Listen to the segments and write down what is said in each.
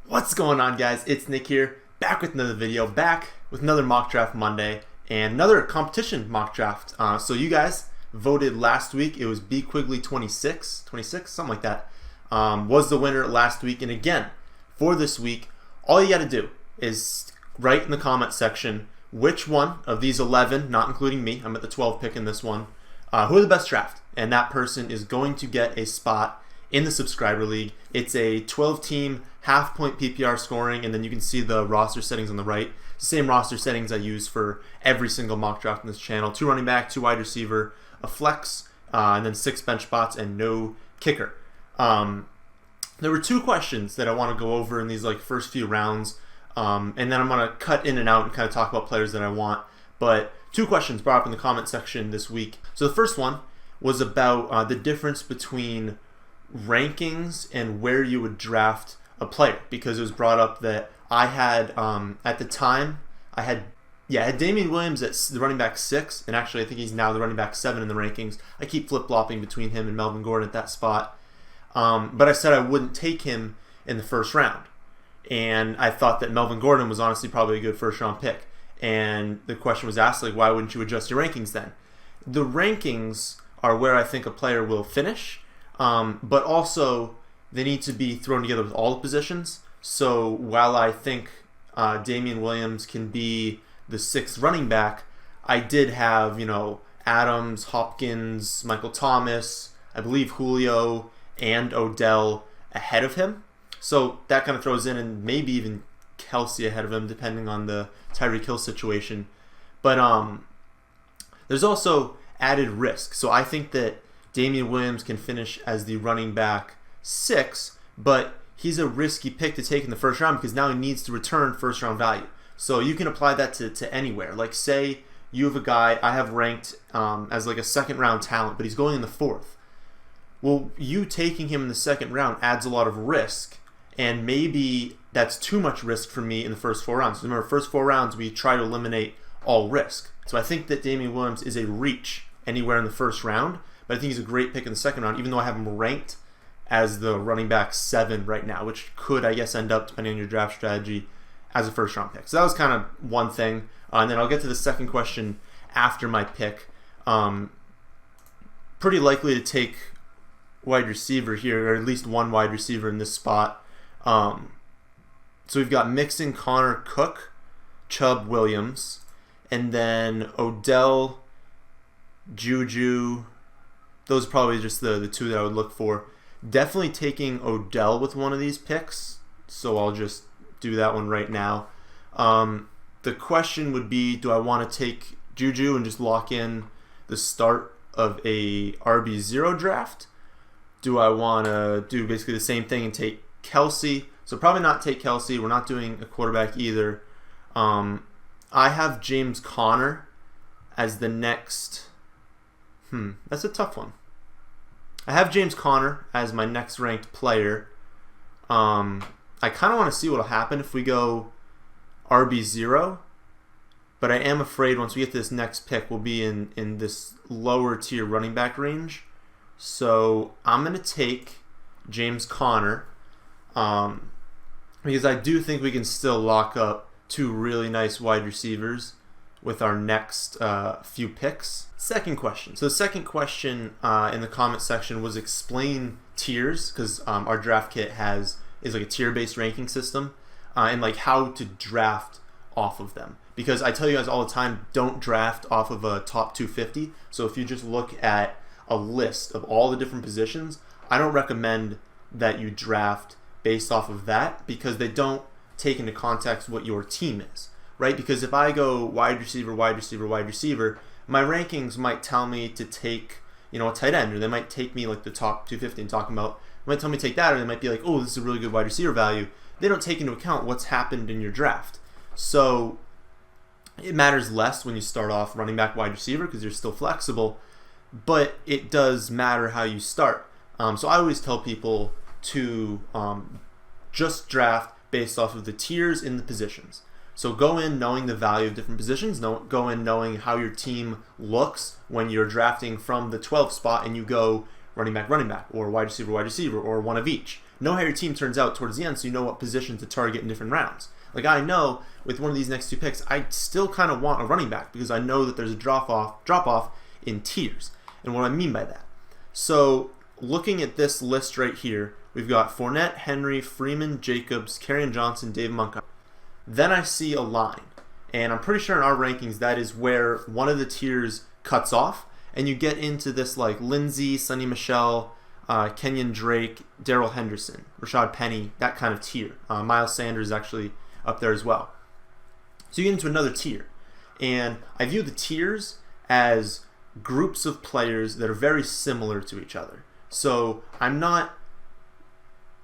What's going on, guys? It's Nick here, back with another video, back with another mock draft Monday and another competition mock draft. So you guys voted last week. It was B Quigley 26, something like that, was the winner last week. And again, for this week, all you got to do is write in the comment section which one of these 11, not including me, I'm at the 12 pick in this one, who are the best draft. And that person is going to get a spot in the subscriber league. It's a 12-team half-point PPR scoring, and then you can see the roster settings on the right. Same roster settings I use for every single mock draft in this channel. 2 running back, 2 wide receiver, a flex, and then 6 bench spots, and no kicker. There were 2 questions that I want to go over in these first few rounds, and then I'm going to cut in and out and kind of talk about players that I want. But 2 questions brought up in the comment section this week. So the first one was about the difference between rankings and where you would draft a player, because it was brought up that I had at the time I had Damian Williams at the running back 6, and actually I think he's now the running back 7 in the rankings. I keep flip-flopping between him and Melvin Gordon at that spot, but I said I wouldn't take him in the first round, and I thought that Melvin Gordon was honestly probably a good first round pick. And the question was asked, why wouldn't you adjust your rankings then? The rankings are where I think a player will finish, but also they need to be thrown together with all the positions. So while I think Damian Williams can be the 6th running back, I did have Adams, Hopkins, Michael Thomas, I believe Julio, and Odell ahead of him. So that kind of throws in, and maybe even Kelsey ahead of him, depending on the Tyreek Hill situation. But there's also added risk. So I think that Damian Williams can finish as the running back 6, but he's a risky pick to take in the first round because now he needs to return first round value. So you can apply that to anywhere. Like, say you have a guy I have ranked as a second round talent, but he's going in the 4th. Well, you taking him in the second round adds a lot of risk, and maybe that's too much risk for me in the first 4 rounds. Remember, first 4 rounds we try to eliminate all risk. So I think that Damian Williams is a reach anywhere in the first round, but I think he's a great pick in the second round, even though I have him ranked as the running back 7 right now, which could, I guess, end up, depending on your draft strategy, as a first round pick. So that was kind of one thing. And then I'll get to the second question after my pick. Pretty likely to take wide receiver here, or at least one wide receiver in this spot. So we've got Mixon, Connor, Cook, Chubb, Williams, and then Odell, Juju. Those are probably just the 2 that I would look for. Definitely taking Odell with one of these picks, so I'll just do that one right now. The question would be, do I want to take Juju and just lock in the start of a RB0 draft? Do I want to do basically the same thing and take Kelsey? So probably not take Kelsey. We're not doing a quarterback either. I have James Conner as the next. That's a tough one. I have James Conner as my next ranked player. I kind of want to see what will happen if we go RB0, but I am afraid once we get to this next pick, we'll be in this lower tier running back range. So I'm going to take James Conner because I do think we can still lock up 2 really nice wide receivers with our next few picks. Second question. So the second question in the comment section was explain tiers, because our draft kit is like a tier-based ranking system, and how to draft off of them. Because I tell you guys all the time, don't draft off of a top 250. So if you just look at a list of all the different positions, I don't recommend that you draft based off of that, because they don't take into context what your team is. Right? Because if I go wide receiver, wide receiver, wide receiver, my rankings might tell me to take, a tight end, or they might take me the top 250 and talking about, they might tell me to take that, or they might be like, oh, this is a really good wide receiver value. They don't take into account what's happened in your draft. So it matters less when you start off running back, wide receiver, because you're still flexible, but it does matter how you start. So I always tell people to just draft based off of the tiers in the positions. So go in knowing the value of different positions, go in knowing how your team looks when you're drafting from the 12th spot and you go running back, or wide receiver, or one of each. know how your team turns out towards the end, so you know what position to target in different rounds. Like I know with one of these next two picks, I still kind of want a running back because I know that there's a drop off in tiers. And what I mean by that. So looking at this list right here, we've got Fournette, Henry, Freeman, Jacobs, Kerryon Johnson, David Montgomery. Then I see a line. And I'm pretty sure in our rankings that is where one of the tiers cuts off. And you get into this like Lindsey, Sonny Michel, Kenyon Drake, Darrell Henderson, Rashad Penny, that kind of tier. Miles Sanders actually up there as well. So you get into another tier. And I view the tiers as groups of players that are very similar to each other. So I don't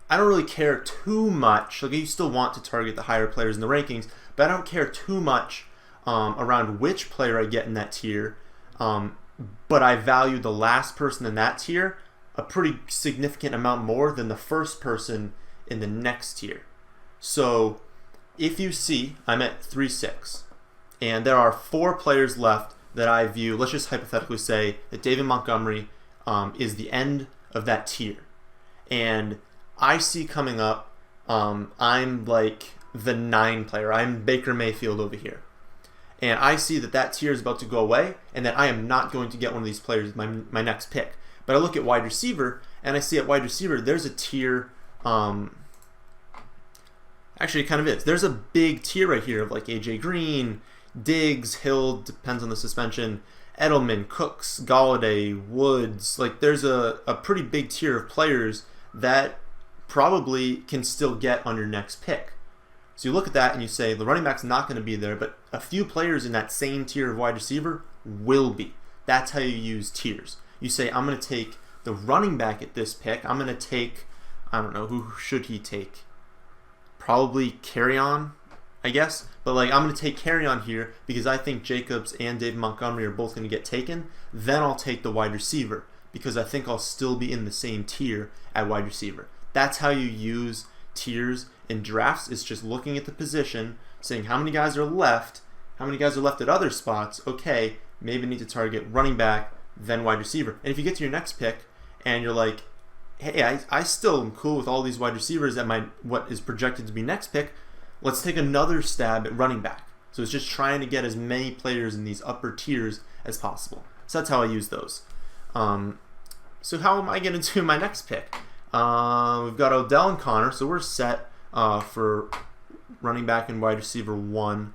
really care too much. Like you still want to target the higher players in the rankings, but I don't care too much around which player I get in that tier. But I value the last person in that tier a pretty significant amount more than the first person in the next tier. So if you see, I'm at 3-6, and there are 4 players left that I view, let's just hypothetically say that David Montgomery is the end of that tier. And I see coming up, I'm like the 9 player. I'm Baker Mayfield over here. And I see that tier is about to go away and that I am not going to get one of these players my next pick. But I look at wide receiver, and I see at wide receiver there's a tier. Actually, it kind of is. There's a big tier right here of like A.J. Green, Diggs, Hill, depends on the suspension, Edelman, Cooks, Galladay, Woods. Like there's a pretty big tier of players that probably can still get on your next pick. So you look at that and you say the running back's not going to be there, but a few players in that same tier of wide receiver will be. That's how you use tiers. You say, I'm going to take the running back at this pick. I'm going to take, I don't know, who should he take? Probably Kerryon, I guess. But like I'm going to take Kerryon here because I think Jacobs and David Montgomery are both going to get taken. Then I'll take the wide receiver because I think I'll still be in the same tier at wide receiver. That's how you use tiers in drafts. It's just looking at the position, saying how many guys are left, how many guys are left at other spots. Okay, maybe need to target running back, then wide receiver. And if you get to your next pick and you're like, hey, I still am cool with all these wide receivers at what is projected to be next pick, let's take another stab at running back. So it's just trying to get as many players in these upper tiers as possible. So that's how I use those. So how am I getting to my next pick? We've got Odell and Connor, so we're set for running back and wide receiver 1.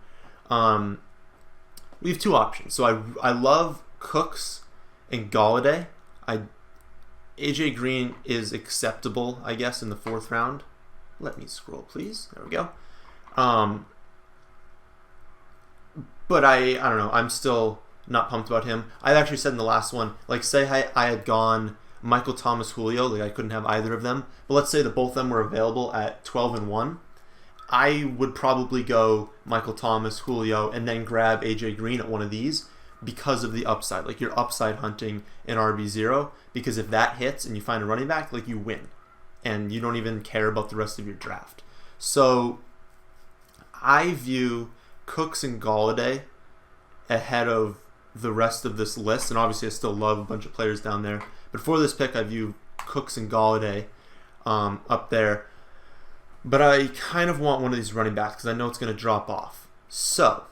We have 2 options. So I love Cooks and Galladay. AJ Green is acceptable, I guess, in the 4th round. Let me scroll, please. There we go. But I don't know. I'm still not pumped about him. I actually said in the last one, like say I had gone Michael Thomas, Julio, like I couldn't have either of them. But let's say that both of them were available at 12 and 1. I would probably go Michael Thomas, Julio, and then grab AJ Green at one of these because of the upside. Like you're upside hunting in RB0 because if that hits and you find a running back, like you win. And you don't even care about the rest of your draft. So I view Cooks and Galladay ahead of the rest of this list. And obviously I still love a bunch of players down there. But for this pick, I view Cooks and Galladay up there. But I kind of want one of these running backs because I know it's going to drop off. So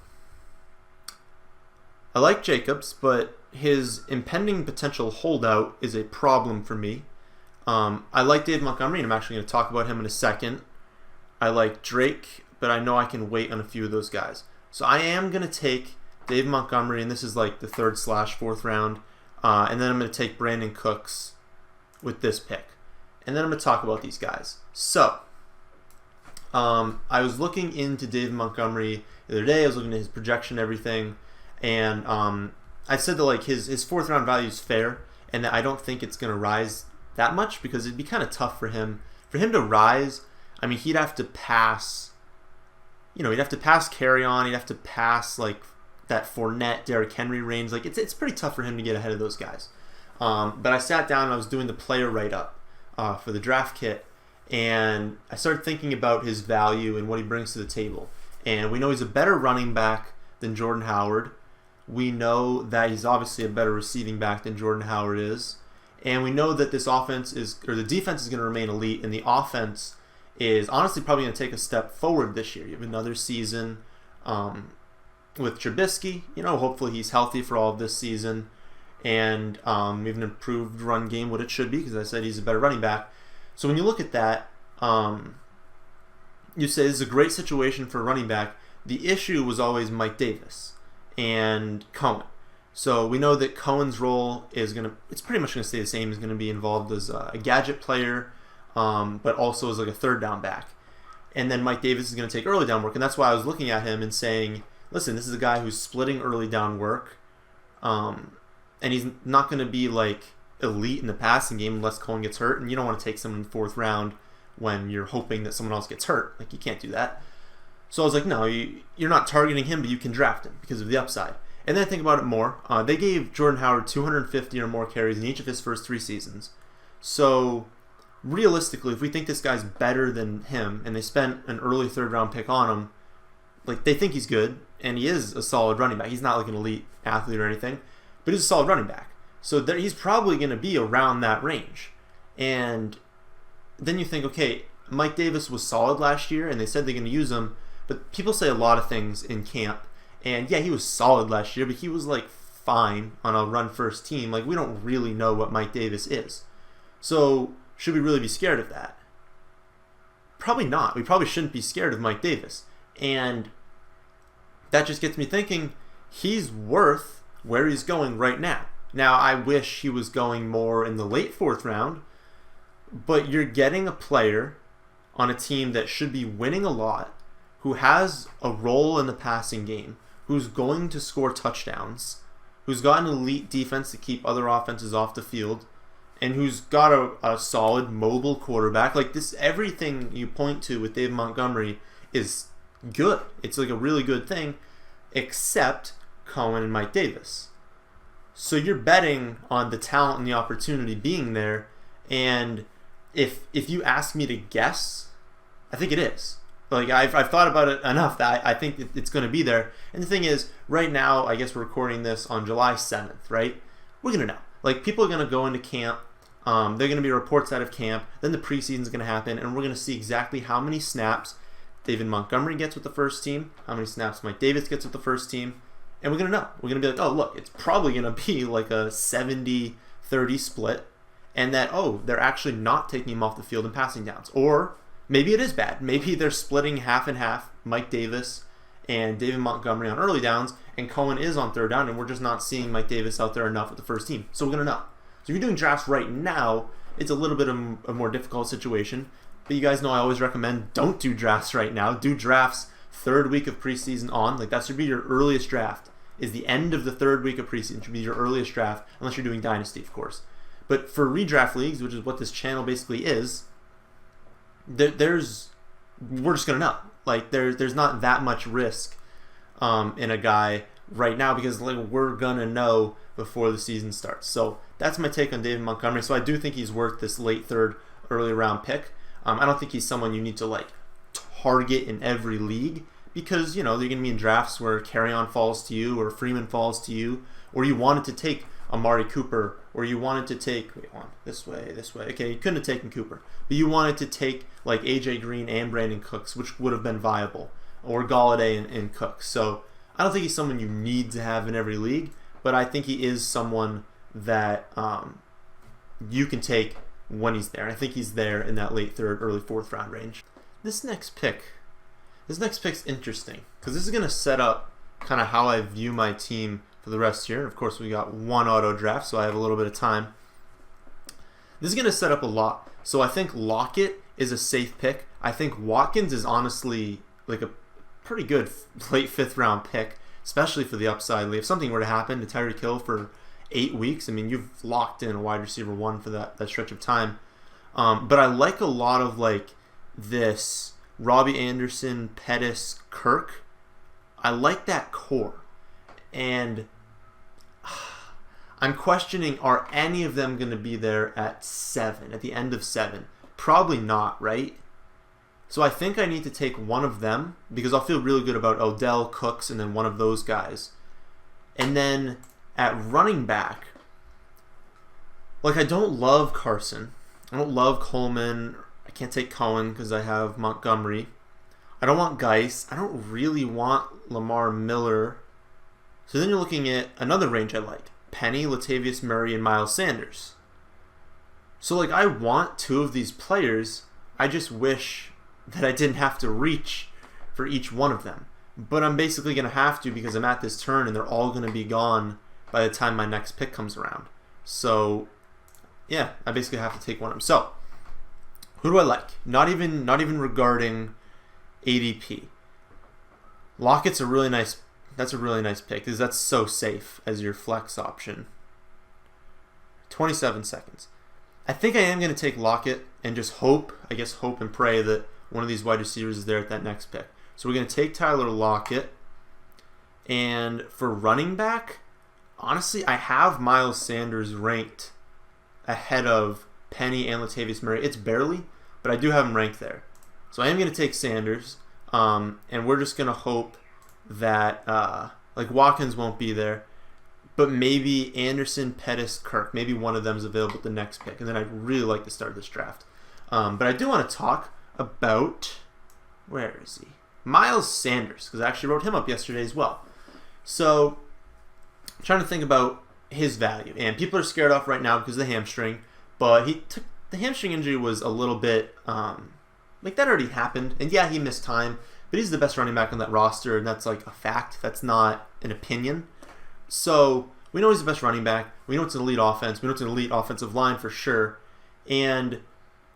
I like Jacobs, but his impending potential holdout is a problem for me. I like Dave Montgomery, and I'm actually going to talk about him in a second. I like Drake, but I know I can wait on a few of those guys. So I am going to take Dave Montgomery, and this is like the 3rd/4th round. And then I'm going to take Brandon Cooks with this pick. And then I'm going to talk about these guys. So I was looking into Dave Montgomery the other day. I was looking at his projection and everything. And I said that like his 4th round value is fair, and that I don't think it's going to rise that much because it'd be kind of tough for him. For him to rise, I mean, he'd have to pass, he'd have to pass Kerryon, he'd have to pass like that Fournette, Derrick Henry range. Like it's pretty tough for him to get ahead of those guys. But I sat down and I was doing the player write-up for the draft kit, and I started thinking about his value and what he brings to the table. And we know he's a better running back than Jordan Howard. We know that he's obviously a better receiving back than Jordan Howard is. And we know that this offense the defense is going to remain elite, and the offense is honestly probably going to take a step forward this year. You have another season with Trubisky. Hopefully he's healthy for all of this season. And we have an improved run game, what it should be, because I said he's a better running back. So when you look at that, you say this is a great situation for a running back. The issue was always Mike Davis and Cohen. So we know that Cohen's role it's pretty much going to stay the same. He's going to be involved as a gadget player, but also as like a third down back. And then Mike Davis is going to take early down work. And that's why I was looking at him and saying, listen, this is a guy who's splitting early down work. And he's not going to be like elite in the passing game unless Cohen gets hurt. And you don't want to take someone in the 4th round when you're hoping that someone else gets hurt. Like, you can't do that. So I was like, no, you're not targeting him, but you can draft him because of the upside. And then I think about it more. They gave Jordan Howard 250 or more carries in each of his first 3 seasons. So realistically, if we think this guy's better than him and they spent an early 3rd round pick on him, like, they think he's good, and he is a solid running back. He's not like an elite athlete or anything, but he's a solid running back. So he's probably going to be around that range. And then you think, okay, Mike Davis was solid last year, and they said they're going to use him, but people say a lot of things in camp. And yeah, he was solid last year, but he was like fine on a run-first team. Like, we don't really know what Mike Davis is. So should we really be scared of that? Probably not. We probably shouldn't be scared of Mike Davis. And that just gets me thinking, he's worth where he's going right now. Now, I wish he was going more in the late 4th round, but you're getting a player on a team that should be winning a lot, who has a role in the passing game, who's going to score touchdowns, who's got an elite defense to keep other offenses off the field, and who's got a solid mobile quarterback. Like, this, everything you point to with David Montgomery is good. It's like a really good thing, except Cohen and Mike Davis. So you're betting on the talent and the opportunity being there, and if you ask me to guess, I think it is. Like, I've thought about it enough that I think it's going to be there. And the thing is, right now, I guess we're recording this on July 7th, right? We're going to know. Like, people are going to go into camp. There are going to be reports out of camp. Then the preseason is going to happen, and we're going to see exactly how many snaps David Montgomery gets with the first team, how many snaps Mike Davis gets with the first team, and we're going to know. We're going to be like, oh, look, it's probably going to be like a 70-30 split, and that, oh, they're actually not taking him off the field in passing downs. Or maybe it is bad. Maybe they're splitting half and half, Mike Davis and David Montgomery on early downs, and Cohen is on 3rd down, and we're just not seeing Mike Davis out there enough with the first team. So we're going to know. So if you're doing drafts right now, it's a little bit of a more difficult situation. But you guys know I always recommend don't do drafts right now. Do drafts 3rd week of preseason on. Like, that should be your earliest draft, is the end of the 3rd week of preseason should be your earliest draft, unless you're doing Dynasty, of course. But for redraft leagues, which is what this channel basically is, we're just gonna know. Like, there's not that much risk in a guy right now, because like, we're gonna know before the season starts. So that's my take on David Montgomery. So I do think he's worth this late 3rd, early round pick. I don't think he's someone you need to like target in every league, because they're gonna be in drafts where Carrion falls to you or Freeman falls to you, or you wanted to take Amari Cooper, or you wanted to take this way. Okay, you couldn't have taken Cooper, but you wanted to take like AJ Green and Brandon Cooks, which would have been viable, or Galladay and Cooks. So I don't think he's someone you need to have in every league, but I think he is someone that you can take when he's there. And I think he's there in that late 3rd, early 4th round range. This next pick's interesting, because this is going to set up kind of how I view my team for the rest of the year. Of course, we got one auto draft, so I have a little bit of time. This is going to set up a lot. So I think Lockett is a safe pick. I think Watkins is honestly like a pretty good late 5th round pick, especially for the upside. If something were to happen to Tyreek Hill for 8 weeks, I mean, you've locked in a wide receiver 1 for that stretch of time. But I like a lot of like this Robbie Anderson, Pettis, Kirk. I like that core. And I'm questioning, are any of them going to be there at 7, at the end of 7? Probably not, right? So I think I need to take one of them, because I'll feel really good about Odell, Cooks, and then one of those guys. And then at running back, Like, I don't love Carson. I don't love Coleman. I can't take Cohen because I have Montgomery. I don't want Geis. I don't really want Lamar Miller. So then you're looking at another range I like. Penny, Latavius Murray, and Miles Sanders. So, like, I want two of these players. I just wish that I didn't have to reach for each one of them. But I'm basically going to have to because I'm at this turn and they're all going to be gone by the time my next pick comes around. So, yeah, I basically have to take one of them. So, who do I like? Not even regarding ADP. Lockett's a really nice pick because that's so safe as your flex option. 27 seconds. I think I am going to take Lockett and just hope and pray that one of these wide receivers is there at that next pick. So we're going to take Tyler Lockett. And for running back, honestly, I have Miles Sanders ranked ahead of Penny and Latavius Murray. It's barely, but I do have him ranked there. So I am going to take Sanders, and we're just going to hope that like Watkins won't be there, but maybe Anderson, Pettis, Kirk, maybe one of them is available at the next pick, and then I'd really like to start this draft. But I do want to talk about, where is he? Miles Sanders, because I actually wrote him up yesterday as well. So I'm trying to think about his value, and people are scared off right now because of the hamstring, but the hamstring injury was a little bit like that already happened, and yeah, he missed time, but he's the best running back on that roster, and that's like a fact. That's not an opinion. So we know he's the best running back. We know it's an elite offense. We know it's an elite offensive line for sure. And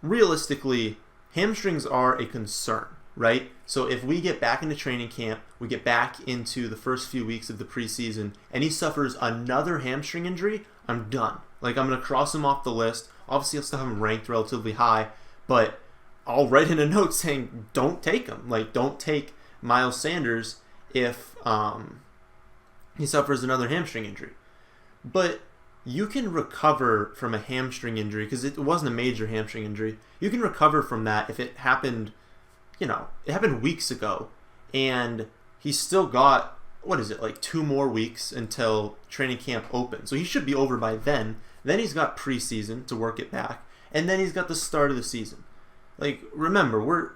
realistically, hamstrings are a concern, right? So if we get back into training camp, we get back into the first few weeks of the preseason, and he suffers another hamstring injury, I'm done. Like, I'm going to cross him off the list. Obviously, I'll still have him ranked relatively high, but I'll write in a note saying don't take him. Like, don't take Miles Sanders if he suffers another hamstring injury. But you can recover from a hamstring injury because it wasn't a major hamstring injury. You can recover from that if it happened, it happened weeks ago, and he's still got, like 2 more weeks until training camp opens. So he should be over by then. Then he's got preseason to work it back, and then he's got the start of the season. Like, remember, we're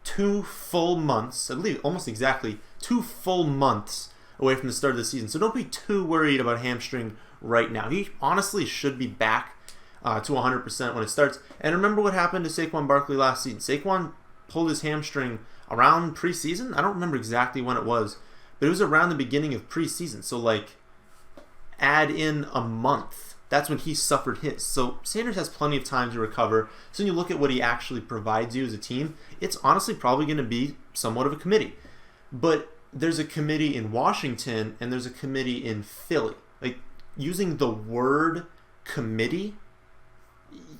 2 full months, I believe almost exactly 2 full months away from the start of the season. So don't be too worried about hamstring right now. He honestly should be back to 100% when it starts. And remember what happened to Saquon Barkley last season. Saquon pulled his hamstring around preseason. I don't remember exactly when it was, but it was around the beginning of preseason. So, like, add in a month. That's when he suffered his. So Sanders has plenty of time to recover. So when you look at what he actually provides you as a team, it's honestly probably going to be somewhat of a committee. But there's a committee in Washington and there's a committee in Philly. Like, using the word committee,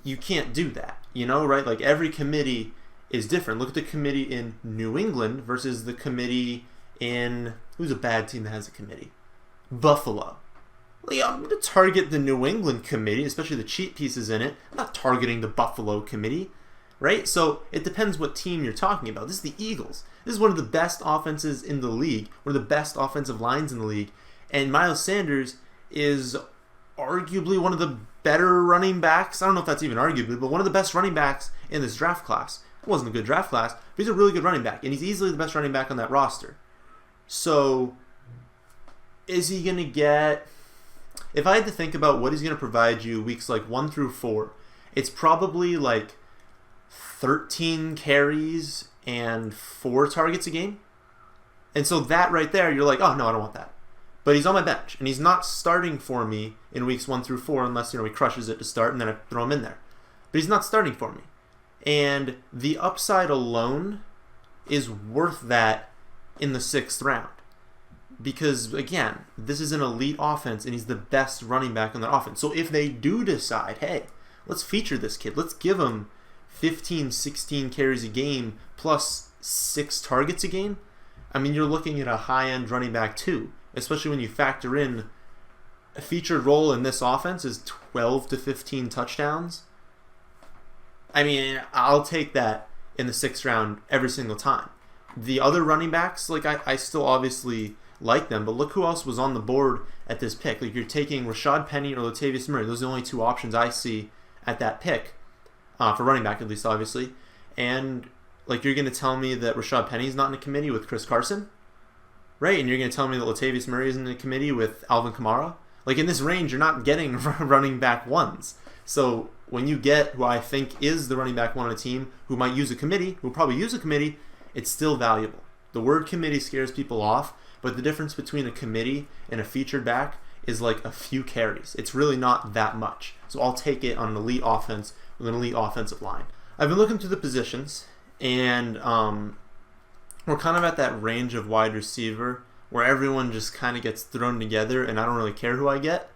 you can't do that, right? Like, every committee is different. Look at the committee in New England versus the committee in, who's a bad team that has a committee? Buffalo. Like, I'm going to target the New England committee, especially the cheap pieces in it. I'm not targeting the Buffalo committee, right? So it depends what team you're talking about. This is the Eagles. This is one of the best offenses in the league, one of the best offensive lines in the league, and Miles Sanders is arguably one of the better running backs. I don't know if that's even arguably, but one of the best running backs in this draft class. It wasn't a good draft class, but he's a really good running back, and he's easily the best running back on that roster. So is he going to get... If I had to think about what he's going to provide you weeks like 1 through 4, it's probably like 13 carries and 4 targets a game. And so that right there, you're like, oh, no, I don't want that. But he's on my bench, and he's not starting for me in weeks 1 through 4 unless, he crushes it to start, and then I throw him in there. But he's not starting for me. And the upside alone is worth that in the 6th round. Because, again, this is an elite offense, and he's the best running back on that offense. So if they do decide, hey, let's feature this kid, let's give him 15, 16 carries a game plus 6 targets a game, I mean, you're looking at a high-end running back too, especially when you factor in a featured role in this offense is 12 to 15 touchdowns. I mean, I'll take that in the 6th round every single time. The other running backs, like, I still obviously like them, but look who else was on the board at this pick. Like, you're taking Rashad Penny or Latavius Murray. Those are the only two options I see at that pick, for running back at least, obviously. And like, you're going to tell me that Rashad Penny's not in a committee with Chris Carson? Right? And you're going to tell me that Latavius Murray isn't in a committee with Alvin Kamara? Like, in this range, you're not getting running back ones. So when you get who I think is the running back one on a team who might use a committee, who will probably use a committee, it's still valuable. The word committee scares people off, but the difference between a committee and a featured back is like a few carries. It's really not that much. So I'll take it on an elite offense with an elite offensive line. I've been looking through the positions, and we're kind of at that range of wide receiver where everyone just kind of gets thrown together, and I don't really care who I get.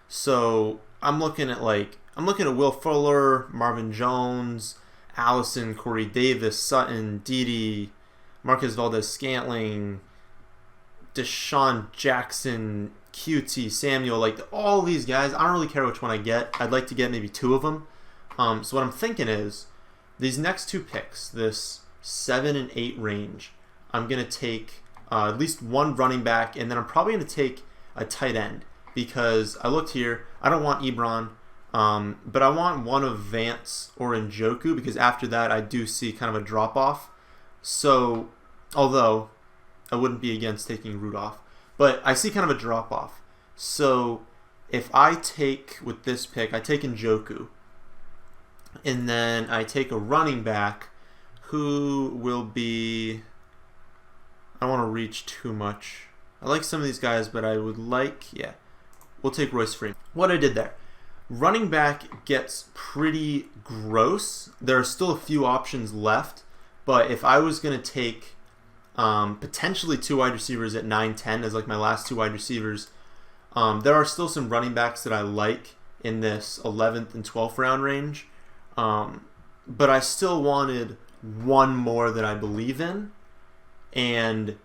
So I'm looking at Will Fuller, Marvin Jones, Allison, Corey Davis, Sutton, Dede, Marquez Valdez-Scantling, Deshaun Jackson, QT, Samuel, like all these guys. I don't really care which one I get. I'd like to get maybe two of them. So what I'm thinking is, these next two picks, this 7 and 8 range, I'm going to take at least one running back, and then I'm probably going to take a tight end, because I looked here. I don't want Ebron, but I want one of Vance or Njoku, because after that I do see kind of a drop-off. So, although I wouldn't be against taking Rudolph, but I see kind of a drop-off. So if I take, with this pick, I take Njoku, and then I take a running back who will be, I don't want to reach too much. I like some of these guys, but I would like, we'll take Royce Freeman. What I did there, running back gets pretty gross. There are still a few options left, but if I was going to take potentially two wide receivers at 9-10 as like my last two wide receivers, there are still some running backs that I like in this 11th and 12th round range. But I still wanted one more that I believe in. And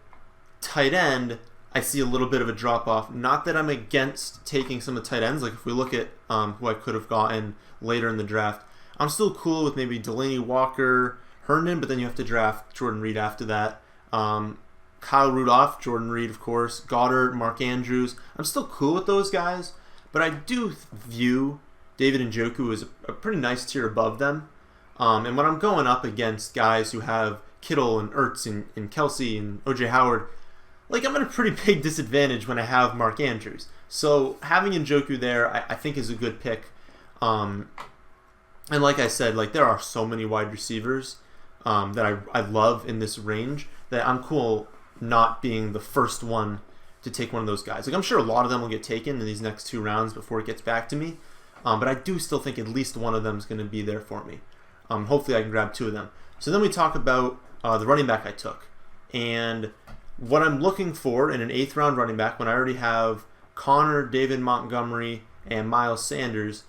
tight end, I see a little bit of a drop-off. Not that I'm against taking some of the tight ends. Like, if we look at who I could have gotten later in the draft, I'm still cool with maybe Delaney Walker, Herndon, but then you have to draft Jordan Reed after that. Kyle Rudolph, Jordan Reed, of course, Goddard, Mark Andrews. I'm still cool with those guys, but I do view David Njoku as a pretty nice tier above them. And when I'm going up against guys who have Kittle and Ertz and Kelsey and O.J. Howard, like, I'm at a pretty big disadvantage when I have Mark Andrews. So having Njoku there, I think is a good pick. And like I said, like, there are so many wide receivers that I love in this range that I'm cool not being the first one to take one of those guys. Like, I'm sure a lot of them will get taken in these next two rounds before it gets back to me. But I do still think at least one of them is going to be there for me. Hopefully I can grab two of them. So then we talk about the running back I took. And what I'm looking for in an 8th round running back, when I already have Connor, David Montgomery, and Miles Sanders,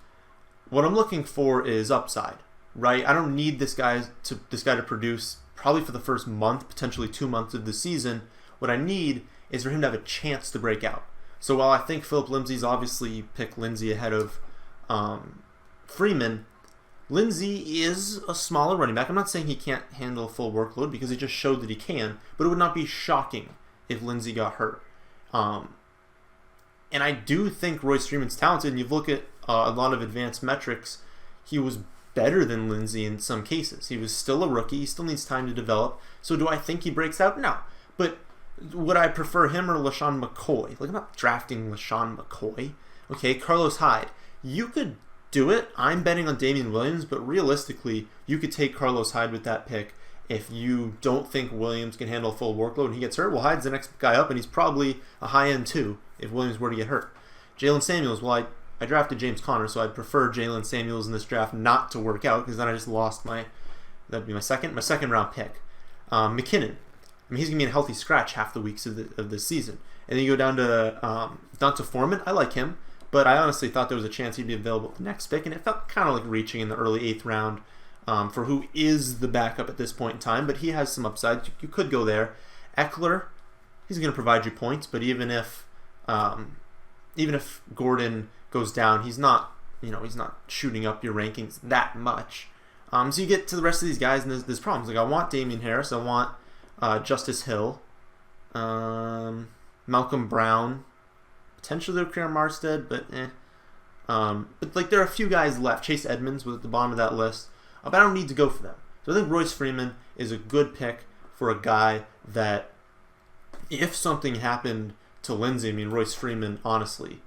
what I'm looking for is upside, right? I don't need this guy to produce probably for the first month, potentially 2 months of the season. What I need is for him to have a chance to break out. So while I think Philip Lindsay's obviously picked Lindsay ahead of Freeman, Lindsay is a smaller running back. I'm not saying he can't handle a full workload, because he just showed that he can, but it would not be shocking if Lindsay got hurt. And I do think Royce Freeman's talented, and you look at a lot of advanced metrics, he was better than Lindsay in some cases. He was still a rookie. He still needs time to develop. So do I think he breaks out? No. But would I prefer him or LaShawn McCoy? Like, I'm not drafting LaShawn McCoy. Okay, Carlos Hyde. You could do it. I'm betting on Damian Williams, but realistically, you could take Carlos Hyde with that pick. If you don't think Williams can handle a full workload and he gets hurt, well, Hyde's the next guy up, and he's probably a high end too if Williams were to get hurt. Jalen Samuels, well, I drafted James Conner, so I'd prefer Jalen Samuels in this draft not to work out, because then I just lost that'd be my second round pick. McKinnon, I mean, he's gonna be in a healthy scratch half the weeks of this season, and then you go down to Foreman. I like him, but I honestly thought there was a chance he'd be available at the next pick, and it felt kind of like reaching in the early 8th round for who is the backup at this point in time, but he has some upside. You could go there. Eckler, he's going to provide you points, but even if Gordon goes down, he's not shooting up your rankings that much. So you get to the rest of these guys, and there's problems. Like, I want Damian Harris, I want Justice Hill. Malcolm Brown, potentially Kieran Marstead, but but like there are a few guys left. Chase Edmonds was at the bottom of that list, but I don't need to go for them. So I think Royce Freeman is a good pick for a guy that, if something happened to Lindsey, I mean Royce Freeman, honestly,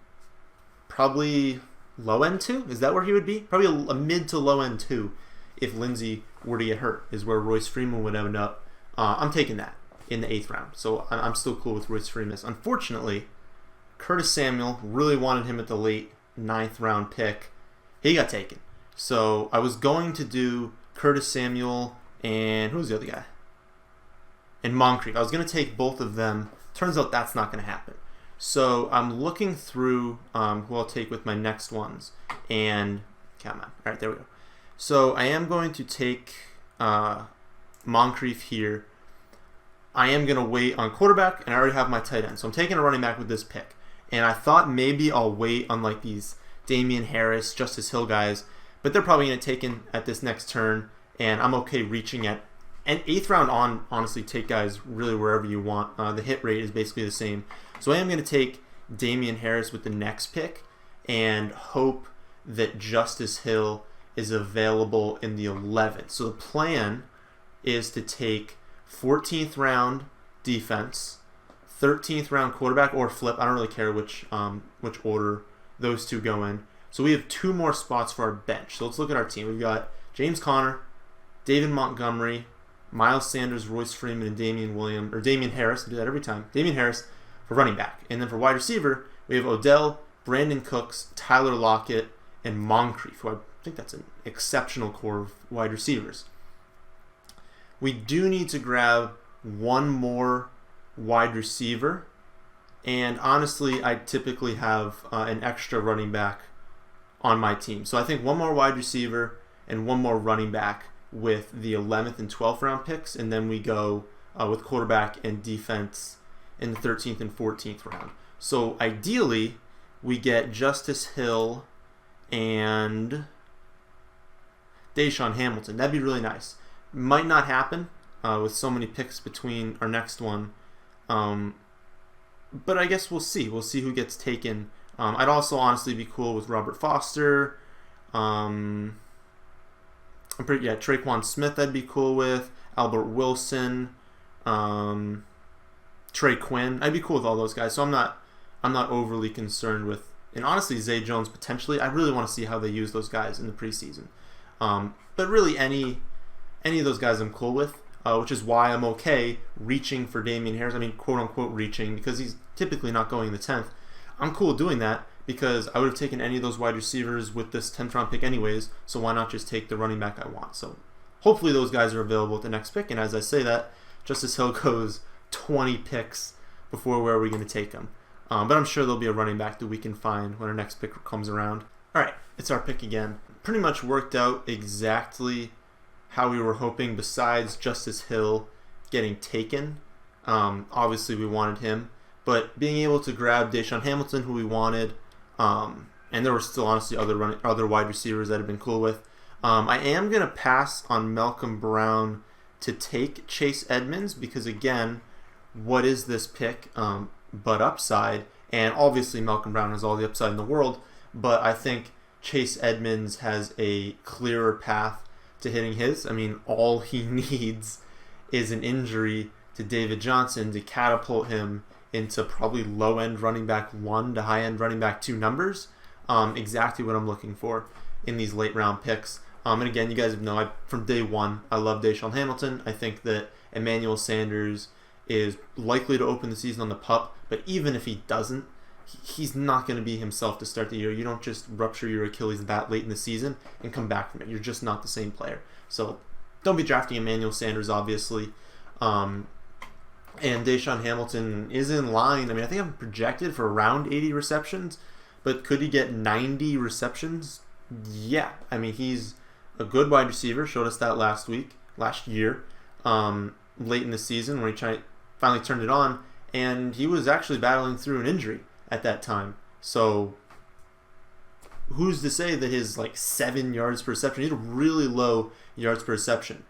probably low end 2. Is that where he would be? Probably a mid to low end 2. If Lindsey were to get hurt, is where Royce Freeman would end up. I'm taking that in the 8th round, so I'm still cool with Royce Freeman. Unfortunately, Curtis Samuel, really wanted him at the late 9th round pick. He got taken. So I was going to do Curtis Samuel and who was the other guy? And Moncrief. I was going to take both of them. Turns out that's not going to happen. So I'm looking through who I'll take with my next ones. And come on. All right, there we go. So I am going to take Moncrief here. I am going to wait on quarterback, and I already have my tight end. So I'm taking a running back with this pick. And I thought maybe I'll wait on like these Damian Harris, Justice Hill guys, but they're probably going to take in at this next turn, and I'm okay reaching at an 8th round on. Honestly, take guys really wherever you want. The hit rate is basically the same. So I am going to take Damian Harris with the next pick and hope that Justice Hill is available in the 11th. So the plan is to take 14th round defense, 13th round quarterback, or flip. I don't really care which order those two go in. So we have 2 more spots for our bench. So let's look at our team. We've got James Conner, David Montgomery, Miles Sanders, Royce Freeman, and Damian Harris. I do that every time. Damian Harris for running back. And then for wide receiver, we have Odell, Brandon Cooks, Tyler Lockett, and Moncrief, who I think that's an exceptional core of wide receivers. We do need to grab one more wide receiver, and honestly, I typically have an extra running back on my team. So I think one more wide receiver and one more running back with the 11th and 12th round picks, and then we go with quarterback and defense in the 13th and 14th round. So ideally, we get Justice Hill and Deshaun Hamilton. That'd be really nice. Might not happen with so many picks between our next one. But I guess we'll see. We'll see who gets taken. I'd also honestly be cool with Robert Foster. Traquan Smith I'd be cool with. Albert Wilson. Trey Quinn. I'd be cool with all those guys. So I'm not overly concerned with, and honestly Zay Jones potentially. I really want to see how they use those guys in the preseason. But really any of those guys I'm cool with. Which is why I'm okay reaching for Damian Harris. I mean, quote-unquote reaching, because he's typically not going in the 10th. I'm cool doing that because I would have taken any of those wide receivers with this 10th round pick anyways, so why not just take the running back I want? So hopefully those guys are available at the next pick, and as I say that, Justice Hill goes 20 picks before where are we going to take him. But I'm sure there'll be a running back that we can find when our next pick comes around. All right, it's our pick again. Pretty much worked out exactly how we were hoping, besides Justice Hill getting taken. Obviously we wanted him, but being able to grab Deshaun Hamilton, who we wanted, and there were still honestly other wide receivers that I've been cool with. I am going to pass on Malcolm Brown to take Chase Edmonds because, again, what is this pick but upside? And obviously Malcolm Brown has all the upside in the world, but I think Chase Edmonds has a clearer path to hitting his. I mean, all he needs is an injury to David Johnson to catapult him into probably low-end running back 1 to high-end running back 2 numbers. Exactly what I'm looking for in these late-round picks. And again, you guys know from day one, I love Deshaun Hamilton. I think that Emmanuel Sanders is likely to open the season on the pup, but even if he doesn't, he's not going to be himself to start the year. You don't just rupture your Achilles that late in the season and come back from it. You're just not the same player. So don't be drafting Emmanuel Sanders, obviously. And Deshaun Hamilton is in line. I mean, I think I'm projected for around 80 receptions, but could he get 90 receptions? Yeah. I mean, he's a good wide receiver. Showed us that last year, late in the season when he finally turned it on, and he was actually battling through an injury at that time. So who's to say that his 7 yards per reception, he's a really low yards per reception.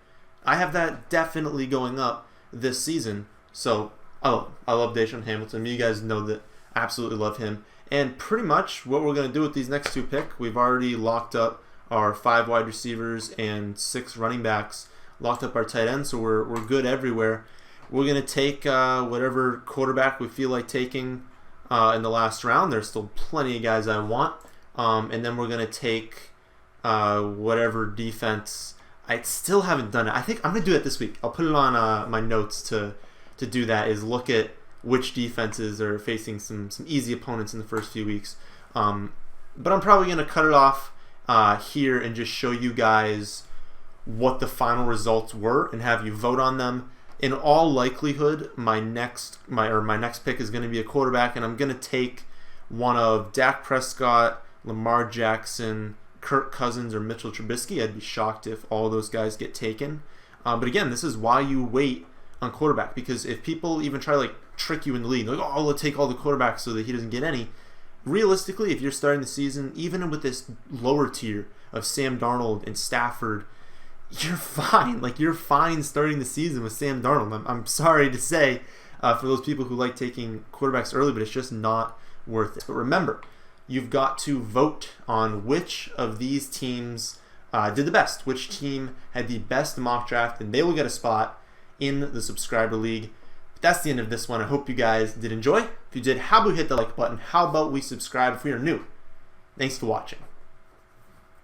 I have that definitely going up this season. So I love Deshaun Hamilton. You guys know that I absolutely love him. And pretty much what we're going to do with these next two picks, we've already locked up our 5 wide receivers and 6 running backs, locked up our tight ends, so we're good everywhere. We're going to take whatever quarterback we feel like taking in the last round. There's still plenty of guys I want. And then we're going to take whatever defense. I still haven't done it. I think I'm going to do it this week. I'll put it on my notes to do that, is look at which defenses are facing some easy opponents in the first few weeks. But I'm probably going to cut it off here and just show you guys what the final results were and have you vote on them. In all likelihood, my next pick is going to be a quarterback, and I'm going to take one of Dak Prescott, Lamar Jackson, Kirk Cousins, or Mitchell Trubisky. I'd be shocked if all those guys get taken. But again, this is why you wait on quarterback, because if people even try to like trick you in the league, like, oh, we'll take all the quarterbacks so that he doesn't get any. Realistically, if you're starting the season, even with this lower tier of Sam Darnold and Stafford, you're fine. Like, you're fine starting the season with Sam Darnold. I'm sorry to say for those people who like taking quarterbacks early, but it's just not worth it. But remember, you've got to vote on which of these teams did the best, which team had the best mock draft, and they will get a spot in the subscriber league. But that's the end of this one. I hope you guys did enjoy. If you did, how about we hit the like button? How about we subscribe if we are new? Thanks for watching.